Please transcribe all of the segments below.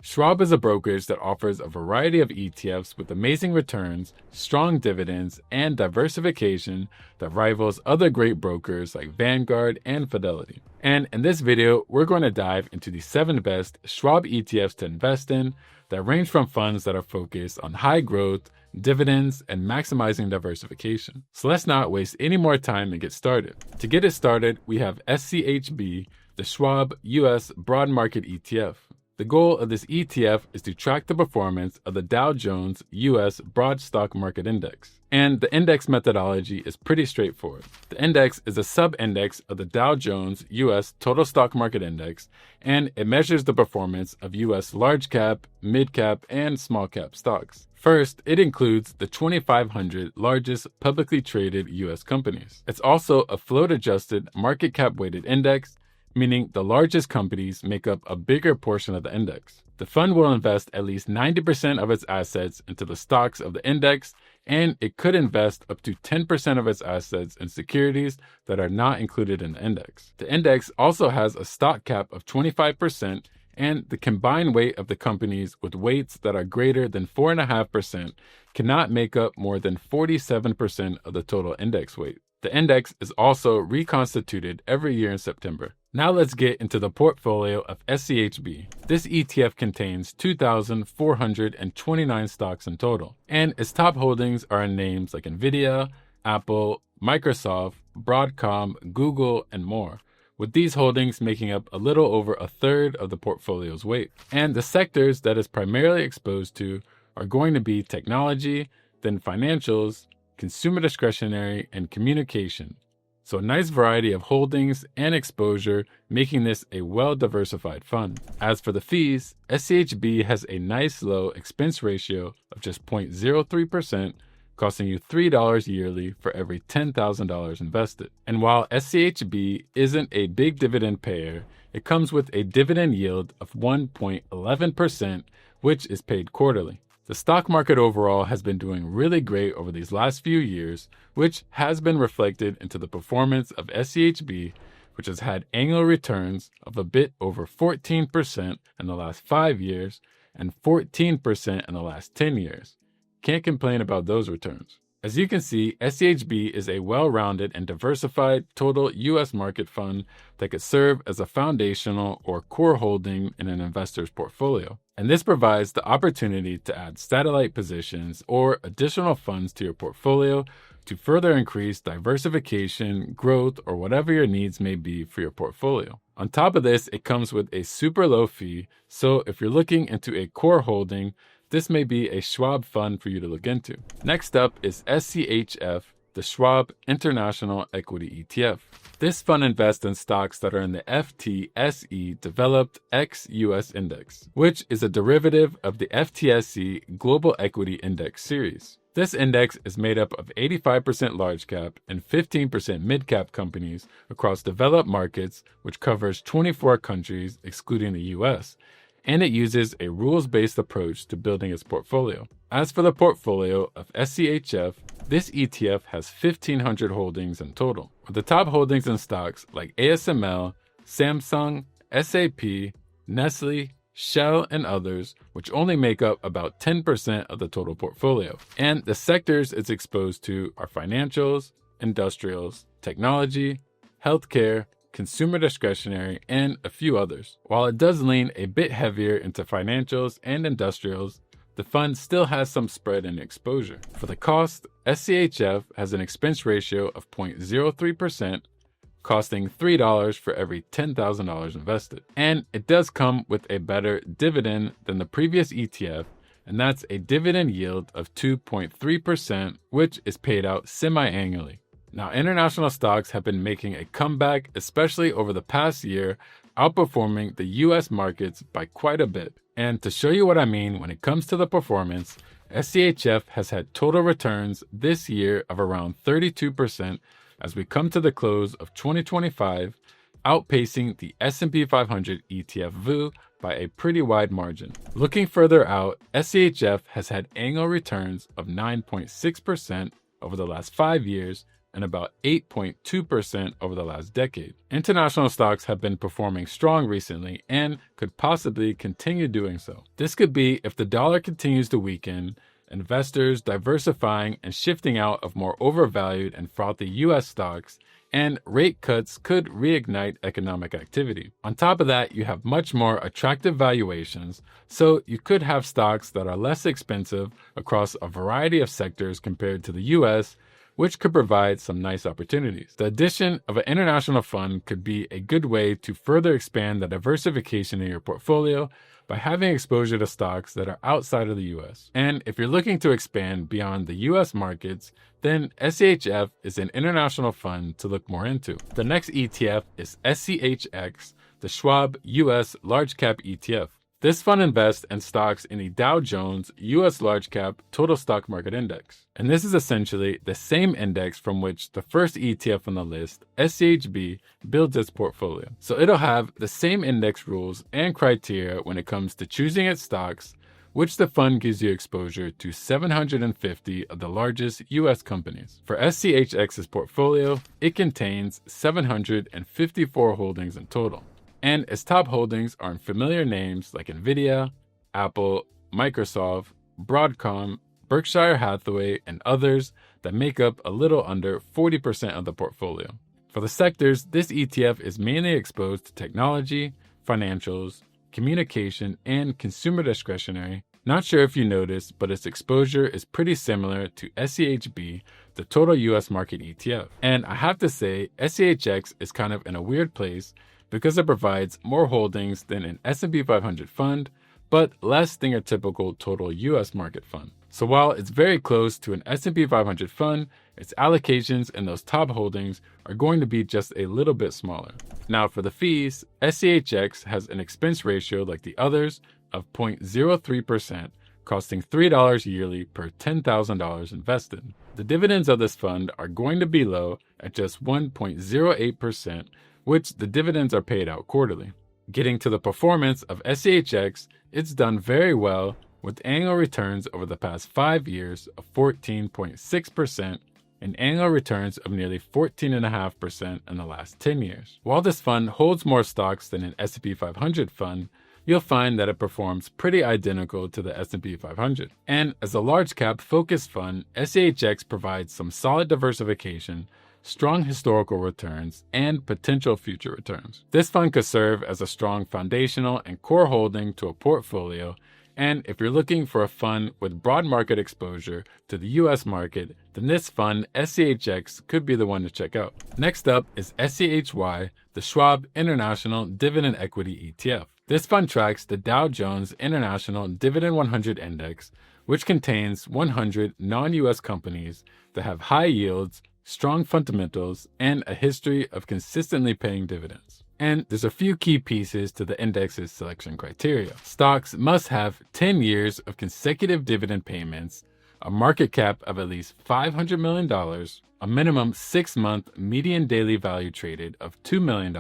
Schwab is a brokerage that offers a variety of ETFs with amazing returns, strong dividends, and diversification that rivals other great brokers like Vanguard and Fidelity. And in this video, we're going to dive into the 7 best Schwab ETFs to invest in that range from funds that are focused on high growth, dividends, and maximizing diversification. So let's not waste any more time and get started. To get it started, we have schb, the Schwab US Broad Market ETF. The goal of this ETF is to track the performance of the Dow Jones US Broad Stock Market Index. And the index methodology is pretty straightforward. The index is a sub-index of the Dow Jones US Total Stock Market Index, and it measures the performance of US large cap, mid cap, and small cap stocks. First, it includes the 2,500 largest publicly traded US companies. It's also a float-adjusted market cap weighted index, meaning the largest companies make up a bigger portion of the index. The fund will invest at least 90% of its assets into the stocks of the index, and it could invest up to 10% of its assets in securities that are not included in the index. The index also has a stock cap of 25%, and the combined weight of the companies with weights that are greater than 4.5% cannot make up more than 47% of the total index weight. The index is also reconstituted every year in September. Now let's get into the portfolio of schb. This ETF contains 2,429 stocks in total, and its top holdings are in names like Nvidia, Apple, Microsoft, Broadcom, Google, and more, with these holdings making up a little over a third of the portfolio's weight. And the sectors that is primarily exposed to are going to be technology, then financials, consumer discretionary, and communication. So a nice variety of holdings and exposure, making this a well-diversified fund. As for the fees, schb has a nice low expense ratio of just 0.03%, costing you $3 yearly for every $10,000 invested. And while schb isn't a big dividend payer, it comes with a dividend yield of 1.11%, which is paid quarterly. The stock market overall has been doing really great over these last few years, which has been reflected into the performance of schb, which has had annual returns of a bit over 14% in the last 5 years and 14% in the last 10 years. Can't complain about those returns. As you can see, schb is a well-rounded and diversified total U.S. market fund that could serve as a foundational or core holding in an investor's portfolio. And this provides the opportunity to add satellite positions or additional funds to your portfolio to further increase diversification, growth, or whatever your needs may be for your portfolio. On top of this, it comes with a super low fee, so if you're looking into a core holding, this may be a Schwab fund for you to look into. Next up is schf, the Schwab International Equity ETF. This fund invests in stocks that are in the FTSE Developed ex-US Index, which is a derivative of the FTSE Global Equity Index series. This index is made up of 85% large cap and 15% mid cap companies across developed markets, which covers 24 countries excluding the US, and it uses a rules-based approach to building its portfolio. As for the portfolio of schf, this ETF has 1,500 holdings in total, with the top holdings in stocks like ASML, Samsung, SAP, Nestle, Shell, and others, which only make up about 10% of the total portfolio. And the sectors it's exposed to are financials, industrials, technology, healthcare, consumer discretionary, and a few others. While it does lean a bit heavier into financials and industrials, the fund still has some spread in exposure. For the cost, schf has an expense ratio of 0.03%, costing $3 for every $10,000 invested. And it does come with a better dividend than the previous ETF, and that's a dividend yield of 2.3%, which is paid out semi-annually. Now, international stocks have been making a comeback, especially over the past year, outperforming the US markets by quite a bit. And to show you what I mean when it comes to the performance, schf has had total returns this year of around 32% as we come to the close of 2025, outpacing the S&P 500 ETF VU by a pretty wide margin. Looking further out, schf has had annual returns of 9.6% over the last 5 years and about 8.2% over the last decade. International stocks have been performing strong recently and could possibly continue doing so. This could be if the dollar continues to weaken, investors diversifying and shifting out of more overvalued and frothy US stocks, and rate cuts could reignite economic activity. On top of that, you have much more attractive valuations, so you could have stocks that are less expensive across a variety of sectors compared to the US, which could provide some nice opportunities. The addition of an international fund could be a good way to further expand the diversification in your portfolio by having exposure to stocks that are outside of the US. And if you're looking to expand beyond the US markets, then SCHF is an international fund to look more into. The next ETF is SCHX, the Schwab US Large Cap ETF. This fund invests in stocks in the Dow Jones US Large Cap Total Stock Market Index. And this is essentially the same index from which the first ETF on the list, schb, builds its portfolio. So it'll have the same index rules and criteria when it comes to choosing its stocks, which the fund gives you exposure to 750 of the largest US companies. For SCHX's portfolio, it contains 754 holdings in total. And its top holdings are in familiar names like Nvidia, Apple, Microsoft, Broadcom, Berkshire Hathaway, and others that make up a little under 40% of the portfolio. For the sectors, this ETF is mainly exposed to technology, financials, communication, and consumer discretionary. Not sure if you noticed, but its exposure is pretty similar to SCHB, the total US market ETF. And I have to say, SCHX is kind of in a weird place because it provides more holdings than an S&P 500 fund, but less than a typical total US market fund. So while it's very close to an S&P 500 fund, its allocations in those top holdings are going to be just a little bit smaller. Now for the fees, SCHX has an expense ratio like the others of 0.03%, costing $3 yearly per $10,000 invested. The dividends of this fund are going to be low at just 1.08%, which the dividends are paid out quarterly. Getting to the performance of SCHX, it's done very well with annual returns over the past 5 years of 14.6% and annual returns of nearly 14.5% in the last 10 years. While this fund holds more stocks than an S&P 500 fund, you'll find that it performs pretty identical to the S&P 500. And as a large cap focused fund, SCHX provides some solid diversification, strong historical returns, and potential future returns. This fund could serve as a strong foundational and core holding to a portfolio, and if you're looking for a fund with broad market exposure to the US market, then this fund, SCHX, could be the one to check out. Next up is SCHY, the Schwab International Dividend Equity ETF. This fund tracks the Dow Jones International Dividend 100 Index, which contains 100 non-US companies that have high yields, strong fundamentals, and a history of consistently paying dividends. And there's a few key pieces to the index's selection criteria. Stocks must have 10 years of consecutive dividend payments, a market cap of at least $500 million, a minimum 6-month median daily value traded of $2 million,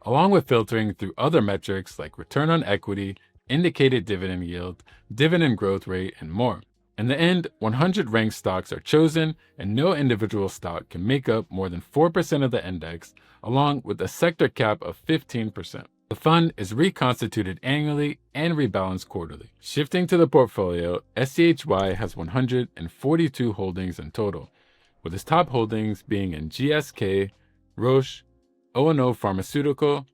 along with filtering through other metrics like return on equity, indicated dividend yield, dividend growth rate, and more. In the end, 100 ranked stocks are chosen, and no individual stock can make up more than 4% of the index, along with a sector cap of 15%. The fund is reconstituted annually and rebalanced quarterly. Shifting to the portfolio, SCHY has 142 holdings in total, with its top holdings being in GSK, Roche, O&O Pharmaceutical,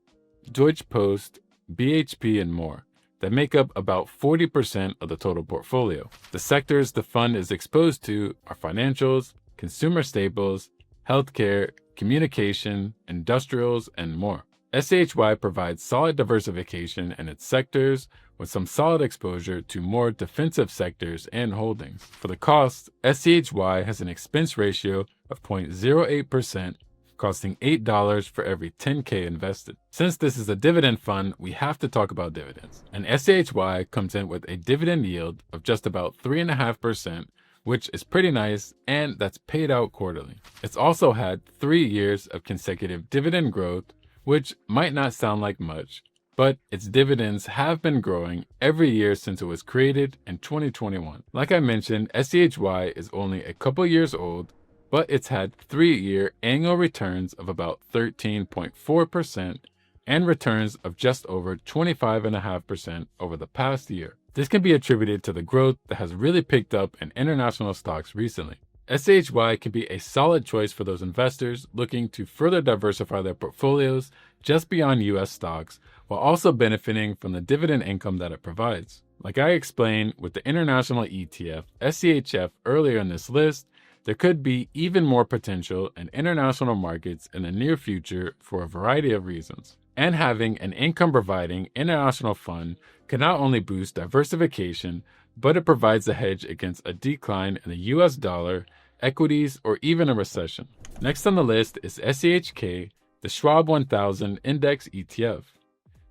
Deutsche Post, BHP, and more, that make up about 40% of the total portfolio. The sectors the fund is exposed to are financials, consumer staples, healthcare, communication, industrials, and more. SCHY provides solid diversification in its sectors with some solid exposure to more defensive sectors and holdings. For the cost, SCHY has an expense ratio of 0.08%, costing $8 for every 10K invested. Since this is a dividend fund, we have to talk about dividends. And SCHY comes in with a dividend yield of just about 3.5%, which is pretty nice, and that's paid out quarterly. It's also had 3 years of consecutive dividend growth, which might not sound like much, but its dividends have been growing every year since it was created in 2021. Like I mentioned, SCHY is only a couple years old, but it's had 3-year annual returns of about 13.4% and returns of just over 25.5% over the past year. This can be attributed to the growth that has really picked up in international stocks recently. SHY can be a solid choice for those investors looking to further diversify their portfolios just beyond US stocks, while also benefiting from the dividend income that it provides. Like I explained with the international ETF, SCHF, earlier in this list, there could be even more potential in international markets in the near future for a variety of reasons. And having an income-providing international fund can not only boost diversification, but it provides a hedge against a decline in the US dollar, equities, or even a recession. Next on the list is schk, the Schwab 1000 Index ETF.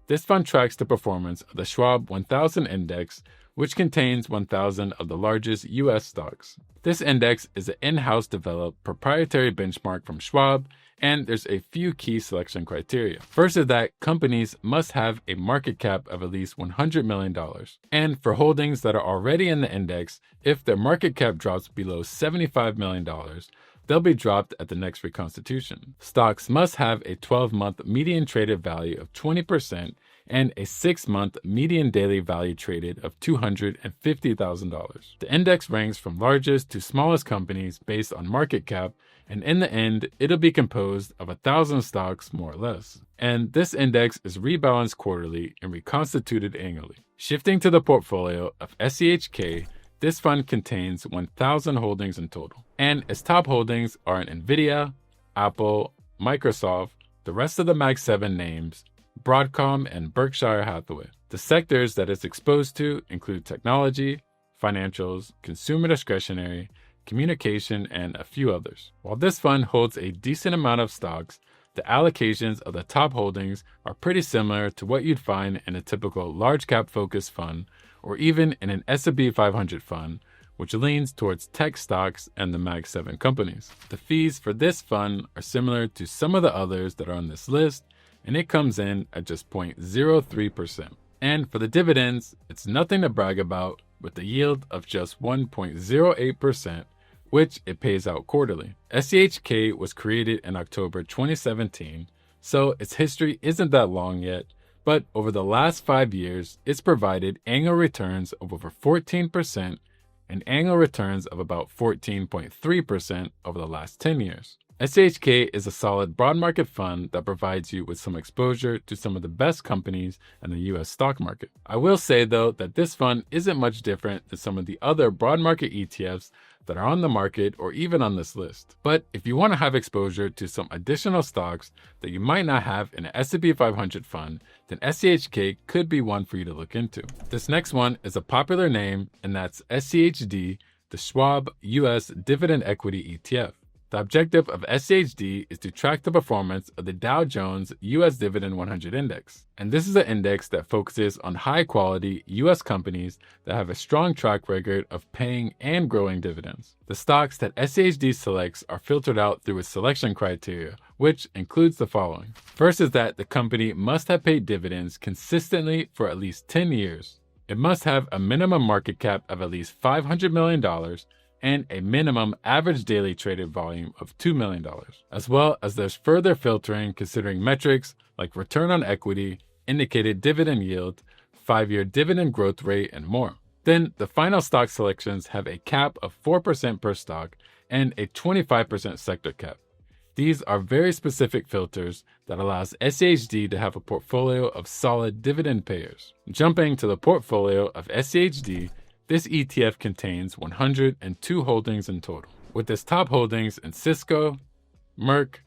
This fund tracks the performance of the Schwab 1000 Index, which contains 1,000 of the largest U.S. stocks. This index is an in-house developed proprietary benchmark from Schwab, and there's a few key selection criteria. First is that companies must have a market cap of at least $100 million. And for holdings that are already in the index, if their market cap drops below $75 million, they'll be dropped at the next reconstitution. Stocks must have a 12-month median traded value of 20% and a 6-month median daily value traded of $250,000. The index ranks from largest to smallest companies based on market cap, and in the end, it'll be composed of 1,000 stocks more or less. And this index is rebalanced quarterly and reconstituted annually. Shifting to the portfolio of SCHK, this fund contains 1,000 holdings in total, and its top holdings are in Nvidia, Apple, Microsoft, the rest of the Mag 7 names, Broadcom, and Berkshire Hathaway. The sectors that it's exposed to include technology, financials, consumer discretionary, communication, and a few others. While this fund holds a decent amount of stocks, the allocations of the top holdings are pretty similar to what you'd find in a typical large cap focused fund or even in an S&P 500 fund, which leans towards tech stocks and the Mag 7 companies. The fees for this fund are similar to some of the others that are on this list, and it comes in at just 0.03%. And for the dividends, it's nothing to brag about with a yield of just 1.08%, which it pays out quarterly. SCHK was created in October 2017, so its history isn't that long yet, but over the last 5 years, it's provided annual returns of over 14% and annual returns of about 14.3% over the last 10 years. SHK is a solid broad market fund that provides you with some exposure to some of the best companies in the US stock market. I will say though that this fund isn't much different than some of the other broad market ETFs that are on the market or even on this list. But if you want to have exposure to some additional stocks that you might not have in an S&P 500 fund, then SCHK could be one for you to look into. This next one is a popular name, and that's schd, the Schwab US Dividend Equity ETF. The objective of schd is to track the performance of the Dow Jones US Dividend 100 Index. And this is an index that focuses on high-quality US companies that have a strong track record of paying and growing dividends. The stocks that schd selects are filtered out through its selection criteria, which includes the following. First is that the company must have paid dividends consistently for at least 10 years. It must have a minimum market cap of at least $500 million and a minimum average daily traded volume of $2 million, as well as there's further filtering considering metrics like return on equity, indicated dividend yield, 5-year dividend growth rate, and more. Then the final stock selections have a cap of 4% per stock and a 25% sector cap. These are very specific filters that allows SHD to have a portfolio of solid dividend payers. Jumping to the portfolio of SHD, this ETF contains 102 holdings in total, with its top holdings in Cisco, Merck,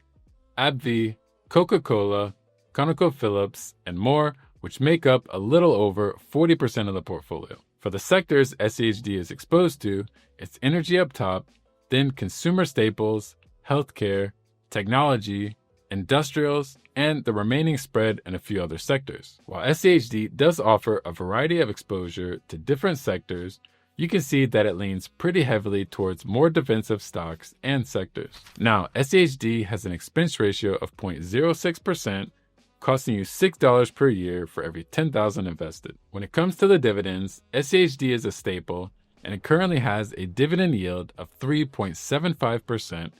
AbbVie, Coca-Cola, ConocoPhillips, and more, which make up a little over 40% of the portfolio. For the sectors SHD is exposed to, it's energy up top, then consumer staples, healthcare, technology, industrials, and the remaining spread in a few other sectors. While SHD does offer a variety of exposure to different sectors, you can see that it leans pretty heavily towards more defensive stocks and sectors. Now, SHD has an expense ratio of 0.06%, costing you $6 per year for every $10,000 invested. When it comes to the dividends, SHD is a staple, and it currently has a dividend yield of 3.75%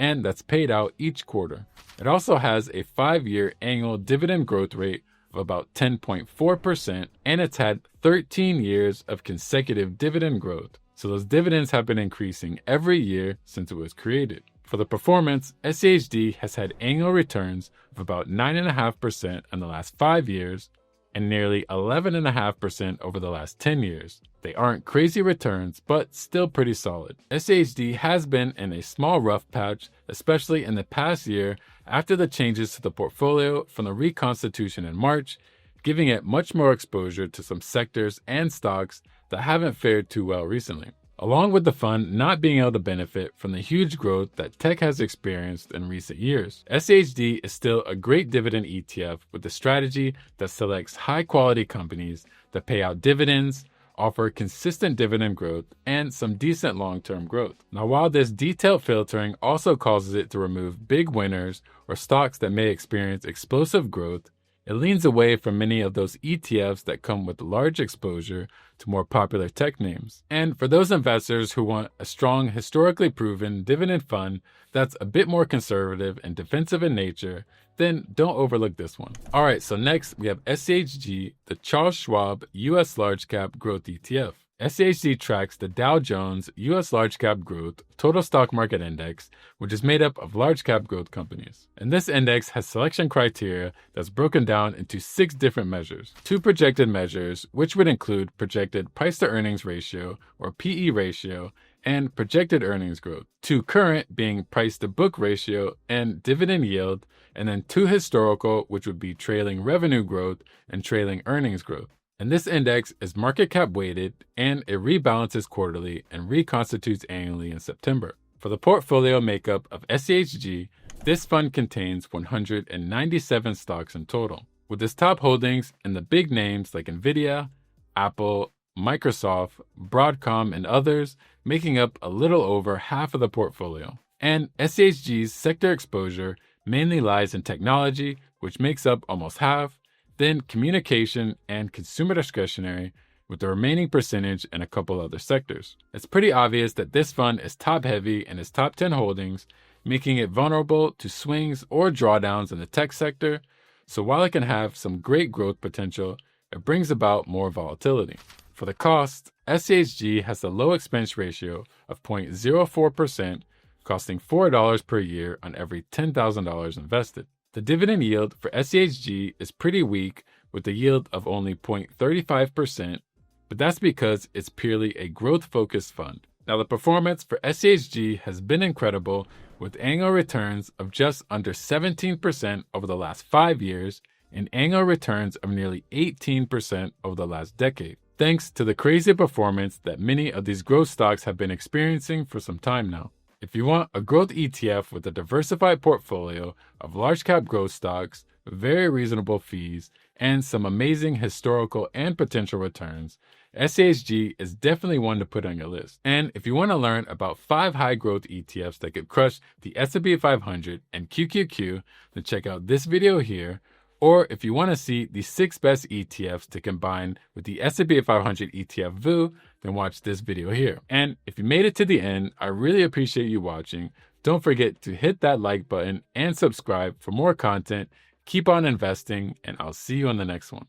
and that's paid out each quarter. It also has a 5-year annual dividend growth rate of about 10.4%, and it's had 13 years of consecutive dividend growth. So those dividends have been increasing every year since it was created. For the performance, schd has had annual returns of about 9.5% in the last 5 years and nearly 11.5% over the last 10 years. They aren't crazy returns, but still pretty solid. schd has been in a small rough patch, especially in the past year after the changes to the portfolio from the reconstitution in March, giving it much more exposure to some sectors and stocks that haven't fared too well recently, along with the fund not being able to benefit from the huge growth that tech has experienced in recent years. schd is still a great dividend ETF with a strategy that selects high-quality companies that pay out dividends, offer consistent dividend growth, and some decent long-term growth. Now, while this detailed filtering also causes it to remove big winners or stocks that may experience explosive growth, it leans away from many of those ETFs that come with large exposure to more popular tech names. And for those investors who want a strong, historically proven dividend fund that's a bit more conservative and defensive in nature, then don't overlook this one. All right, so next we have schg, the Charles Schwab US Large Cap Growth ETF. schg tracks the Dow Jones US Large Cap Growth Total Stock Market Index, which is made up of large cap growth companies. And this index has selection criteria that's broken down into 6 different measures. 2 projected measures, which would include projected price to earnings ratio or PE ratio, and projected earnings growth. 2 current, being price to book ratio and dividend yield, and then 2 historical, which would be trailing revenue growth and trailing earnings growth. And this index is market cap weighted, and it rebalances quarterly and reconstitutes annually in September. For the portfolio makeup of schg, this fund contains 197 stocks in total, with its top holdings in the big names like Nvidia, Apple, Microsoft, Broadcom, and others making up a little over half of the portfolio. And schg's sector exposure mainly lies in technology, which makes up almost half, then communication and consumer discretionary, with the remaining percentage in a couple other sectors. It's pretty obvious that this fund is top heavy in its top 10 holdings, making it vulnerable to swings or drawdowns in the tech sector. So while it can have some great growth potential, it brings about more volatility. For the cost, schg has a low expense ratio of 0.04%, costing $4 per year on every $10,000 invested. The dividend yield for schg is pretty weak, with a yield of only 0.35%, but that's because it's purely a growth-focused fund. Now, the performance for schg has been incredible, with annual returns of just under 17% over the last 5 years and annual returns of nearly 18% over the last decade, thanks to the crazy performance that many of these growth stocks have been experiencing for some time now. If you want a growth ETF with a diversified portfolio of large cap growth stocks, very reasonable fees, and some amazing historical and potential returns, schg is definitely one to put on your list. And if you want to learn about 5 high growth ETFs that could crush the S&P 500 and QQQ, then check out this video here. Or if you want to see the 6 best ETFs to combine with the S&P 500 ETF VOO, then watch this video here. And if you made it to the end, I really appreciate you watching. Don't forget to hit that like button and subscribe for more content. Keep on investing, and I'll see you on the next one.